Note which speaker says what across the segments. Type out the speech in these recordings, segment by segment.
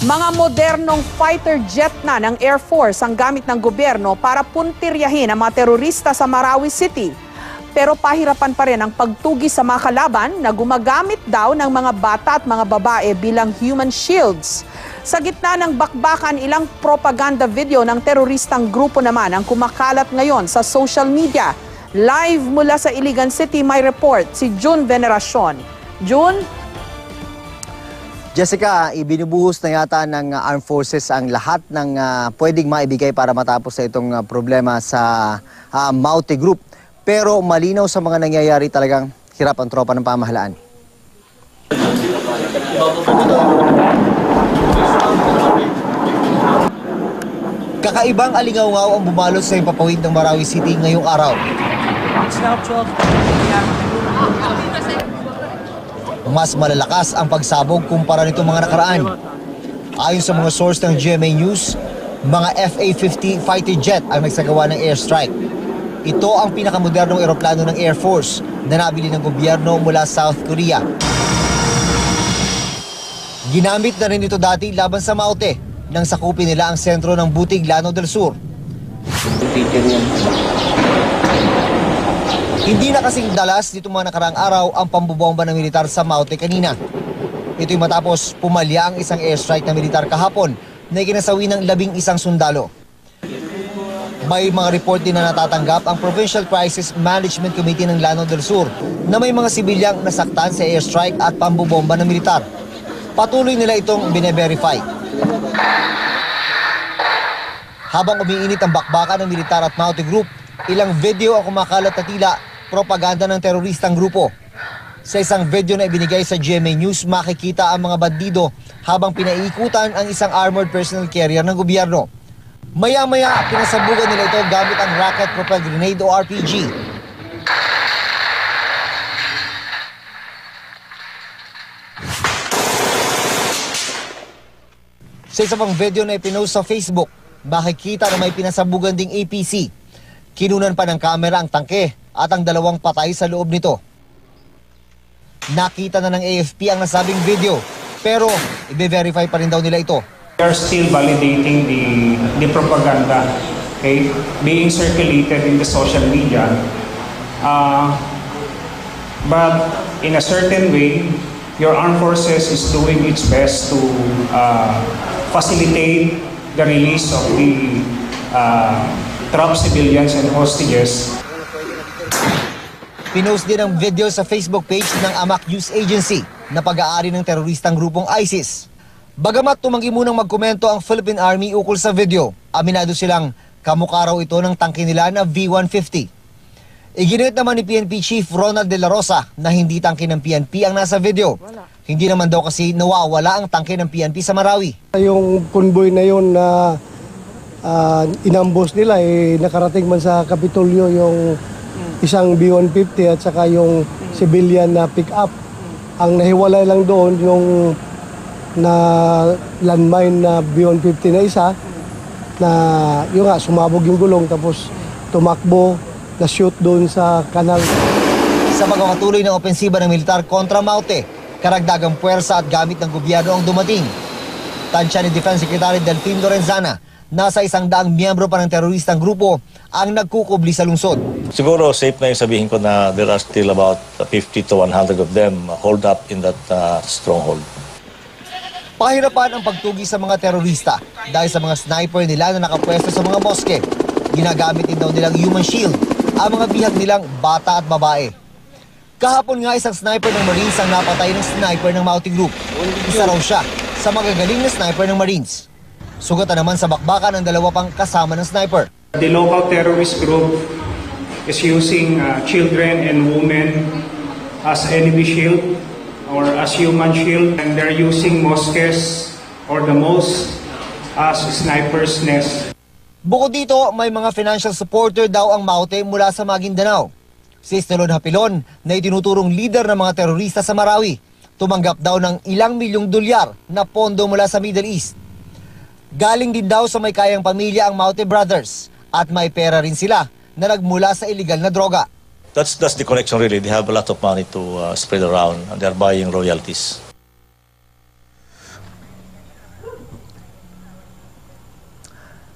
Speaker 1: Mga modernong fighter jet na ng Air Force ang gamit ng gobyerno para puntiryahin ang mga terorista sa Marawi City. Pero pahirapan pa rin ang pagtugi sa mga kalaban na gumagamit daw ng mga bata at mga babae bilang human shields. Sa gitna ng bakbakan, ilang propaganda video ng teroristang grupo naman ang kumakalat ngayon sa social media. Live mula sa Iligan City, may report si June Veneracion. June?
Speaker 2: Jessica, ibinubuhos na yata ng Armed Forces ang lahat ng pwedeng maibigay para matapos sa itong problema sa Maute Group. Pero malinaw sa mga nangyayari, talagang hirap ang tropa ng pamahalaan. Kakaibang alingaw-ngaw ang bumalot sa ipapawid ng Marawi City ngayong araw. Mas malalakas ang pagsabog kumpara nito mga nakaraan. Ayon sa mga source ng GMA News, mga FA-50 fighter jet ang nagsagawa ng airstrike. Ito ang pinakamodernong eroplano ng Air Force na nabili ng gobyerno mula South Korea. Ginamit na rin ito dati laban sa Maute nang sakupin nila ang sentro ng Butig, Lanao del Sur. Hindi na kasing dalas dito mga nakaraang araw ang pambobomba ng militar sa Maute kanina. Ito'y matapos pumalya ang isang airstrike ng militar kahapon na ikinasawi ng 11 sundalo. May mga report din na natatanggap ang Provincial Crisis Management Committee ng Lanao del Sur na may mga sibilyang nasaktan sa airstrike at pambobomba ng militar. Patuloy nila itong bine-verify. Habang umiinit ang bakbakan ng militar at Maute Group, ilang video ang kumakalat na tila propaganda ng teroristang grupo. Sa isang video na ibinigay sa GMA News, makikita ang mga bandido habang pinaiikutan ang isang armored personnel carrier ng gobyerno. Maya-maya, pinasabugan nila ito gamit ang rocket-propelled grenade o RPG. Sa isa pang video na ipinost sa Facebook, makikita na may pinasabugan ding APC. Kinunan pa ng kamera ang tangke at ang 2 patay sa loob nito. Nakita na ng AFP ang nasabing video, pero i-verify pa rin daw nila ito.
Speaker 3: We are still validating the propaganda, okay, being circulated in the social media. But in a certain way, your armed forces is doing its best to facilitate the release of the trapped civilians and hostages.
Speaker 2: Pinost din ang video sa Facebook page ng Amak News Agency na pag-aari ng teroristang grupong ISIS. Bagamat tumanggi munang magkomento ang Philippine Army ukol sa video, aminado silang kamukha raw ito ng tangke nila na V-150. Iginit naman ni PNP Chief Ronald De La Rosa na hindi tangke ng PNP ang nasa video. Hindi naman daw kasi nawawala ang tangke ng PNP sa Marawi. Yung convoy na yun na inambos nila, nakarating man sa Kapitolyo yung isang B-150 at saka yung civilian na pick-up. Ang nahiwalay lang doon yung na landmine na B-150 na isa na yung sumabog yung gulong tapos tumakbo na shoot doon sa kanal. Sa pagkakatuloy ng opensiba ng militar kontra Maute, karagdagang puwersa at gamit ng gobyerno ang dumating. Tansya ni Defense Secretary Delfin Lorenzana, nasa 100 miyembro pa ng teroristang grupo ang nagkukubli sa lungsod.
Speaker 4: Siguro safe na yung sabihin ko na there are still about 50 to 100 of them hold up in that stronghold.
Speaker 2: Pahirapan ang pagtugi sa mga terorista dahil sa mga sniper nila na nakapwesto sa mga moske. Ginagamit din daw nilang human shield ang mga bihag nilang bata at babae. Kahapon nga isang sniper ng Marines ang napatay ng sniper ng Maute Group. Isa raw siya sa magagaling na sniper ng Marines. Sugatan naman sa bakbakan ang 2 pang kasama ng sniper.
Speaker 3: The local terrorist group is using children and women as enemy shield or as human shield, and they're using mosques or the mosque as sniper's nest.
Speaker 2: Bukod dito, may mga financial supporter daw ang Maute mula sa Maguindanao. Si Estelon Hapilon na itinuturong leader ng mga terorista sa Marawi, tumanggap daw ng ilang milyong dolyar na pondo mula sa Middle East. Galing din daw sa may kayang pamilya ang Maute Brothers at may pera rin sila na nagmula sa illegal na droga.
Speaker 4: That's the connection really. They have a lot of money to spread around and they're buying royalties.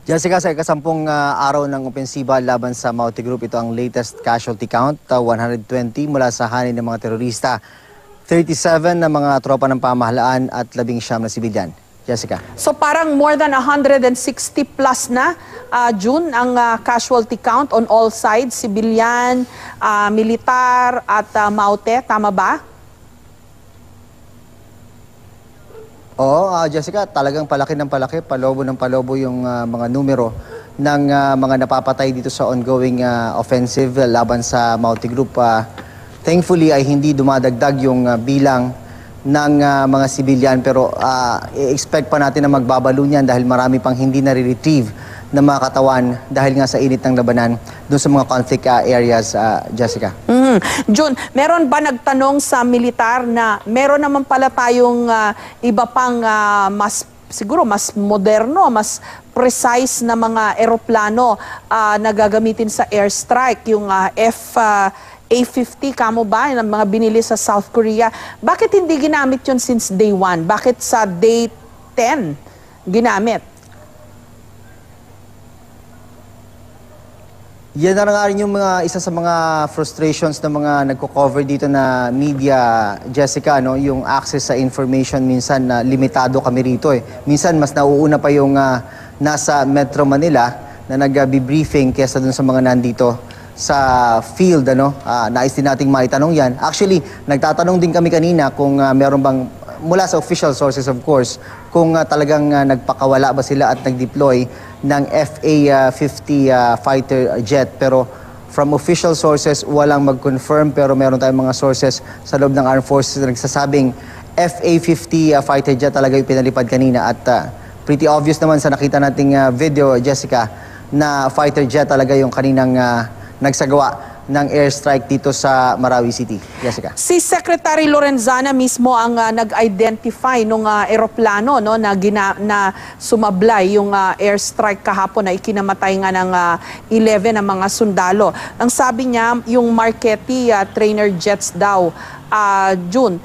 Speaker 2: Jessica, sa ikasampung araw ng opensiba laban sa Maute Group, ito ang latest casualty count, 120 mula sa hanin ng mga terorista, 37 na mga tropa ng pamahalaan at 19 na sibilyan. Jessica.
Speaker 1: So parang more than 160 plus na, June, ang casualty count on all sides, civilian, militar at Maute, tama ba?
Speaker 2: Oo, Jessica, talagang palaki ng palaki, palobo ng palobo yung mga numero ng mga napapatay dito sa ongoing offensive laban sa Maute Group. Thankfully ay hindi dumadagdag yung bilang ng mga sibilyan, pero i-expect pa natin na magbabalo niyan dahil marami pang hindi nare-retrieve na mga katawan dahil nga sa init ng labanan doon sa mga conflict areas, Jessica.
Speaker 1: June, meron ba nagtanong sa militar na meron naman pala tayong iba pang siguro mas moderno, mas precise na mga eroplano na gagamitin sa airstrike, yung A-50, kamo ba, yung mga binili sa South Korea? Bakit hindi ginamit yun since day 1? Bakit sa day 10 ginamit?
Speaker 2: Yan na nga rin yung isa sa mga frustrations ng mga nagko-cover dito na media, Jessica, no? Yung access sa information, minsan limitado kami rito. Minsan mas nauuna pa yung nasa Metro Manila na nag-briefing kesa dun sa mga nandito sa field. Nais din nating maitanong yan. Actually, nagtatanong din kami kanina kung meron bang, mula sa official sources of course, kung talagang nagpakawala ba sila at nag-deploy ng FA-50 fighter jet. Pero from official sources, walang mag-confirm, pero meron tayong mga sources sa loob ng Armed Forces na nagsasabing FA-50 fighter jet talaga yung pinalipad kanina. At pretty obvious naman sa nakita nating video, Jessica, na fighter jet talaga yung kaninang nagsagawa ng airstrike dito sa Marawi City. Jessica.
Speaker 1: Si Secretary Lorenzana mismo ang nag-identify nung eroplano, no, na sumablay yung airstrike kahapon na ikinamatay nga ng 11 ng mga sundalo. Ang sabi niya, yung Marquette trainer jets daw, June,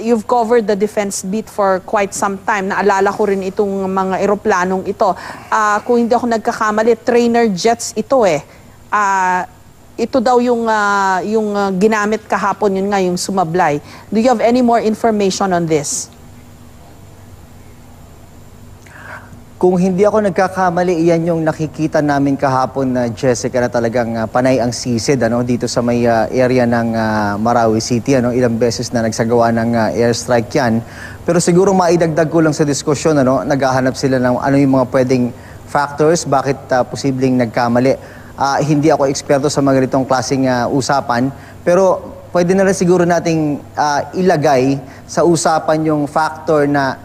Speaker 1: you've covered the defense beat for quite some time. Naalala ko rin itong mga eroplanong ito. Kung hindi ako nagkakamali, trainer jets ito ito daw yung ginamit kahapon, yun nga yung sumablay. Do you have any more information on this?
Speaker 2: Kung hindi ako nagkakamali, iyan yung nakikita namin kahapon na Jessica, na talagang panay ang sisid dito sa may area ng Marawi City. Ilang beses na nagsagawa ng airstrike yan. Pero siguro maidagdag ko lang sa diskusyon, naghahanap sila ng ano yung mga pwedeng factors, bakit posibleng nagkamali. Hindi ako eksperto sa mga ganitong klaseng usapan, pero pwede na rin siguro nating ilagay sa usapan yung factor na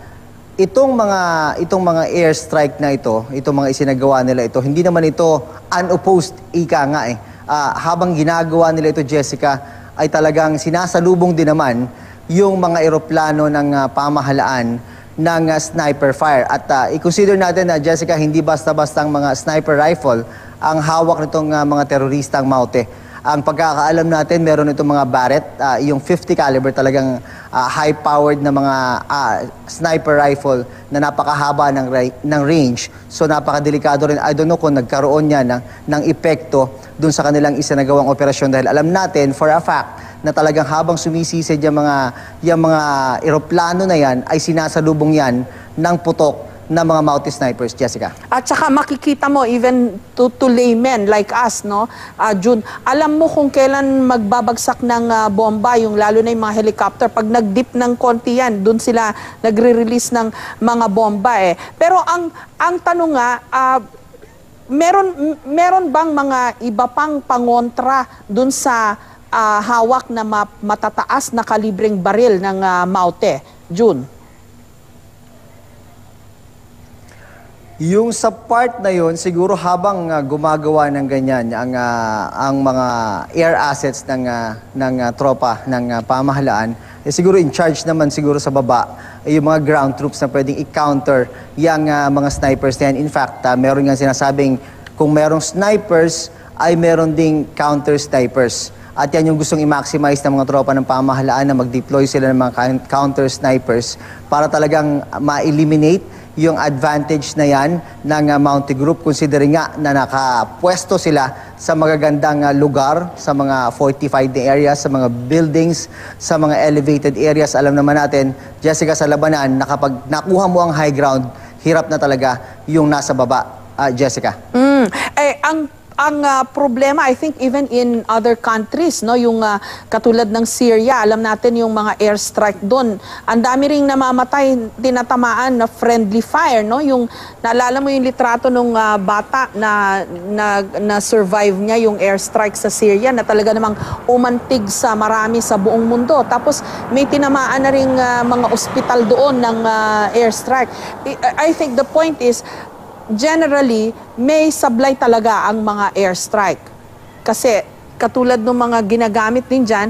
Speaker 2: itong mga airstrike na ito, itong mga isinagawa nila ito, hindi naman ito unopposed, ika nga habang ginagawa nila ito, Jessica, ay talagang sinasalubong din naman yung mga eroplano ng pamahalaan ng sniper fire. At i-consider natin na, Jessica, hindi basta-basta ang mga sniper rifle ang hawak nitong mga teroristang Maute. Ang pagkakaalam natin, meron itong mga Barrett, yung 50 caliber, talagang high-powered na mga sniper rifle na napakahaba ng range. So napakadelikado rin. I don't know kung nagkaroon niya ng epekto dun sa kanilang isinagawang operasyon, dahil alam natin for a fact na talagang habang sumisisid yung mga eroplano na yan, ay sinasalubong yan ng putok na mga Maute snipers, Jessica.
Speaker 1: At saka makikita mo, even to laymen like us, no, June, alam mo kung kailan magbabagsak ng bomba, yung lalo na yung mga helicopter. Pag nag-dip ng konti yan, dun sila nagre-release ng mga bomba Pero ang tanong nga, meron bang mga iba pang pangontra dun sa hawak na matataas na kalibreng baril ng Maute, June?
Speaker 2: Yung sa part na yun, siguro habang gumagawa ng ganyan, ang mga air assets ng tropa, ng pamahalaan, siguro in charge naman siguro sa baba, yung mga ground troops na pwedeng i-counter yung mga snipers na yan. In fact, meron nga sinasabing kung merong snipers, ay meron ding counter-snipers. At yan yung gustong i-maximize ng mga tropa ng pamahalaan na mag-deploy sila ng mga counter-snipers para talagang ma-eliminate yung advantage na yan ng Mountie Group, considering nga na nakapwesto sila sa magagandang lugar, sa mga fortified na areas, sa mga buildings, sa mga elevated areas. Alam naman natin, Jessica, sa labanan, na kapag nakuha mo ang high ground, hirap na talaga yung nasa baba. Jessica.
Speaker 1: Ang problema, I think even in other countries, no, yung katulad ng Syria, alam natin yung mga airstrike doon. Ang dami ring namamatay, tinatamaan na friendly fire, no? Yung naalala mo yung litrato ng bata na survive niya yung airstrike sa Syria na talaga namang umantig sa marami sa buong mundo. Tapos may tinamaan na ring mga ospital doon ng airstrike. I think the point is, generally, may sablay talaga ang mga airstrike. Kasi katulad ng mga ginagamit din dyan,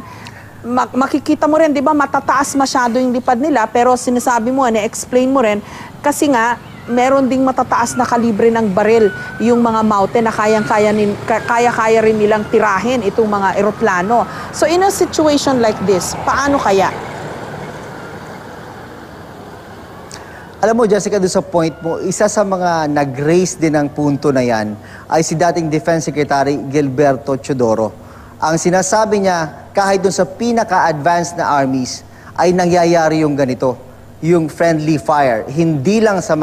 Speaker 1: makikita mo rin, di ba, matataas masyado yung lipad nila, pero sinasabi mo, na-explain mo rin, kasi nga, meron ding matataas na kalibre ng baril yung mga Mountain na kaya-kaya rin nilang tirahin itong mga eroplano. So in a situation like this, paano kaya?
Speaker 2: Alam mo, Jessica, doon sa point mo, isa sa mga nag-raise din ng punto na yan ay si dating Defense Secretary Gilberto Teodoro. Ang sinasabi niya, kahit doon sa pinaka-advanced na armies, ay nangyayari yung ganito, yung friendly fire. Hindi lang sa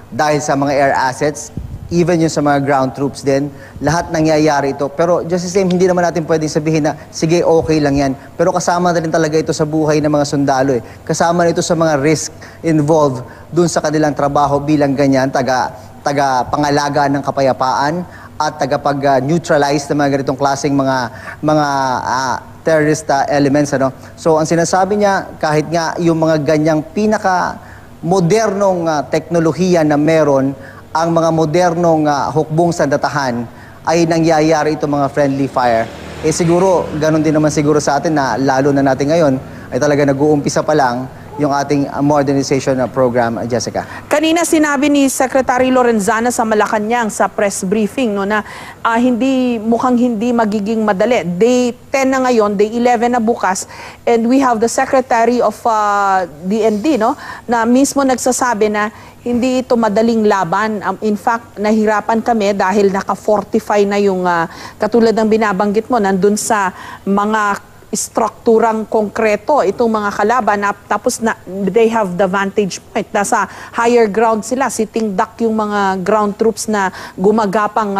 Speaker 2: dahil sa mga air assets, even yung sa mga ground troops din, lahat nangyayari ito. Pero just the same, hindi naman natin pwedeng sabihin na, sige, okay lang yan. Pero kasama na rin talaga ito sa buhay ng mga sundalo. Kasama na ito sa mga risk involved dun sa kanilang trabaho bilang ganyan, taga-pangalaga ng kapayapaan at tagapag-neutralize ng mga ganitong klaseng mga terrorist elements. Ano? So, ang sinasabi niya, kahit nga yung mga ganyang pinaka-modernong teknolohiya na meron, ang mga modernong hukbong sandatahan ay nangyayari itong mga friendly fire. Siguro, ganun din naman siguro sa atin na lalo na natin ngayon ay talaga nag-uumpisa pa lang yung ating modernization program, Jessica.
Speaker 1: Kanina sinabi ni Secretary Lorenzana sa Malacanang sa press briefing, no, na mukhang hindi magiging madali. Day 10 na ngayon, day 11 na bukas, and we have the Secretary of DND, no, na mismo nagsasabi na hindi ito madaling laban. In fact, nahirapan kami dahil naka-fortify na yung katulad ng binabanggit mo, nandun sa mga strukturang konkreto itong mga kalaban, tapos they have the vantage point. Nasa higher ground sila, sitting duck yung mga ground troops na gumagapang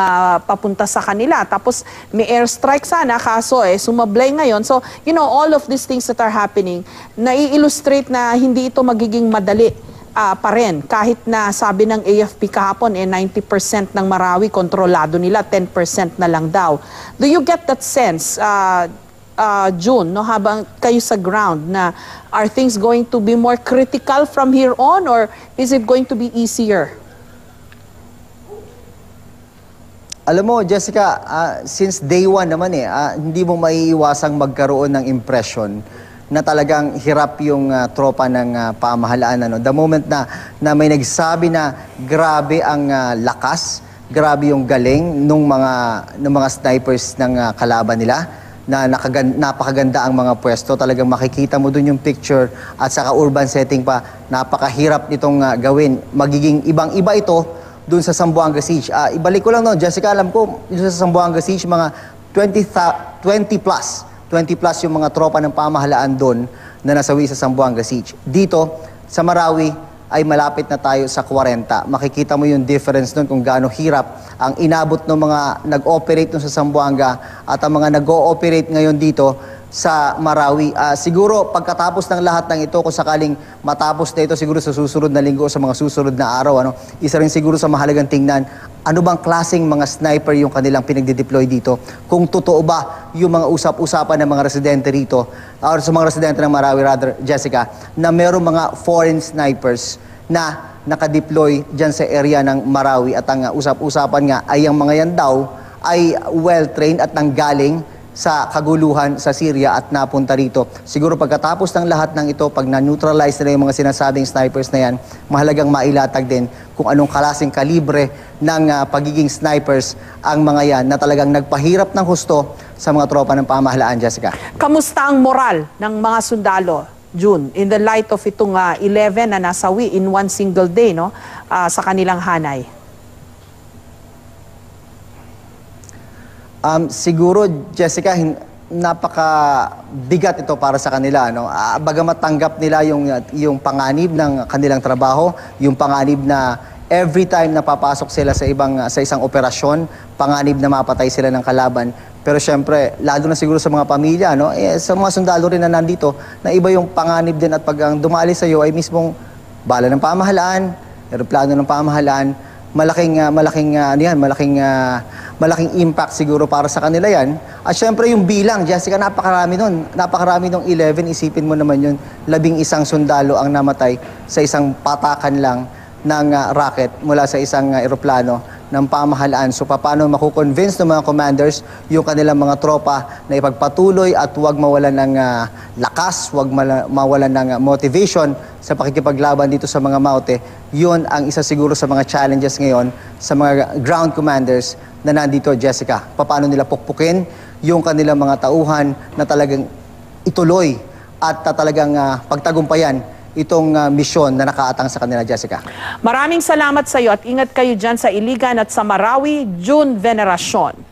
Speaker 1: papunta sa kanila. Tapos may airstrike sana, kaso sumablay ngayon. So, you know, all of these things that are happening, nai-illustrate na hindi ito magiging madali pa rin. Kahit na sabi ng AFP kahapon, 90% ng Marawi kontrolado nila, 10% na lang daw. Do you get that sense, June, no, habang kayo sa ground, na are things going to be more critical from here on, or is it going to be easier?
Speaker 2: Alam mo, Jessica, since day one naman hindi mo maiiwasang magkaroon ng impression na talagang hirap yung tropa ng pamahalaan. Ano? The moment na may nagsabi na grabe ang lakas, grabe yung galing ng mga snipers ng kalaban nila, na napakaganda ang mga pwesto, talagang makikita mo dun yung picture, at saka urban setting pa, napakahirap nitong gawin. Magiging ibang-iba ito dun sa Zamboanga Siege. Ibalik ko lang, no, Jessica, alam ko, dun sa Zamboanga Siege, mga 20 plus yung mga tropa ng pamahalaan doon na nasawi sa Zamboanga Siege. Dito, sa Marawi, ay malapit na tayo sa 40. Makikita mo yung difference doon kung gaano hirap ang inabot ng mga nag-operate doon sa Zamboanga at ang mga nag-ooperate ngayon dito sa Marawi. Siguro pagkatapos ng lahat ng ito, kung sakaling matapos na ito siguro sa susunod na linggo o sa mga susunod na araw, isa rin siguro sa mahalagang tingnan, ano bang klaseng mga sniper yung kanilang pinagdideploy dito? Kung totoo ba yung mga usap-usapan ng mga residente rito, or sa mga residente ng Marawi rather, Jessica, na merong mga foreign snipers na nakadeploy dyan sa area ng Marawi, at ang usap-usapan nga ay ang mga yan daw ay well-trained at nanggaling sa kaguluhan sa Syria at napunta rito. Siguro pagkatapos ng lahat ng ito, pag na-neutralize na yung mga sinasabing snipers na yan, mahalagang mailatag din kung anong klaseng kalibre ng pagiging snipers ang mga yan na talagang nagpahirap ng husto sa mga tropa ng pamahalaan, Jessica.
Speaker 1: Kamusta ang moral ng mga sundalo? June, in the light of itong 11 na nasawi in one single day, no, sa kanilang hanay?
Speaker 5: Siguro, Jessica, napakabigat ito para sa kanila. No? Bagamat tanggap nila yung panganib ng kanilang trabaho, yung panganib na every time na papasok sila sa isang operasyon, panganib na mapatay sila ng kalaban. Pero syempre, lalo na siguro sa mga pamilya, no? Sa mga sundalo rin na nandito, na iba yung panganib din at pag ang dumali sa iyo ay mismong bala ng pamahalaan, eroplano ng pamahalaan, malaking impact siguro para sa kanila yan. At syempre yung bilang, Jessica, napakarami nun. Napakarami nung 11, isipin mo naman yun, 11 sundalo ang namatay sa isang patakan lang ng rocket mula sa isang eroplano ng pamahalaan. So paano makukonvince ng mga commanders yung kanilang mga tropa na ipagpatuloy at huwag mawalan ng lakas, huwag mawalan ng motivation sa pakikipaglaban dito sa mga Maute. Yun ang isa siguro sa mga challenges ngayon sa mga ground commanders na nandito, Jessica. Paano nila pukpukin yung kanilang mga tauhan na talagang ituloy at talagang pagtagumpayan itong misyon na nakaatang sa kanila, Jessica.
Speaker 1: Maraming salamat sa iyo at ingat kayo dyan sa Iligan at sa Marawi, June Veneracion.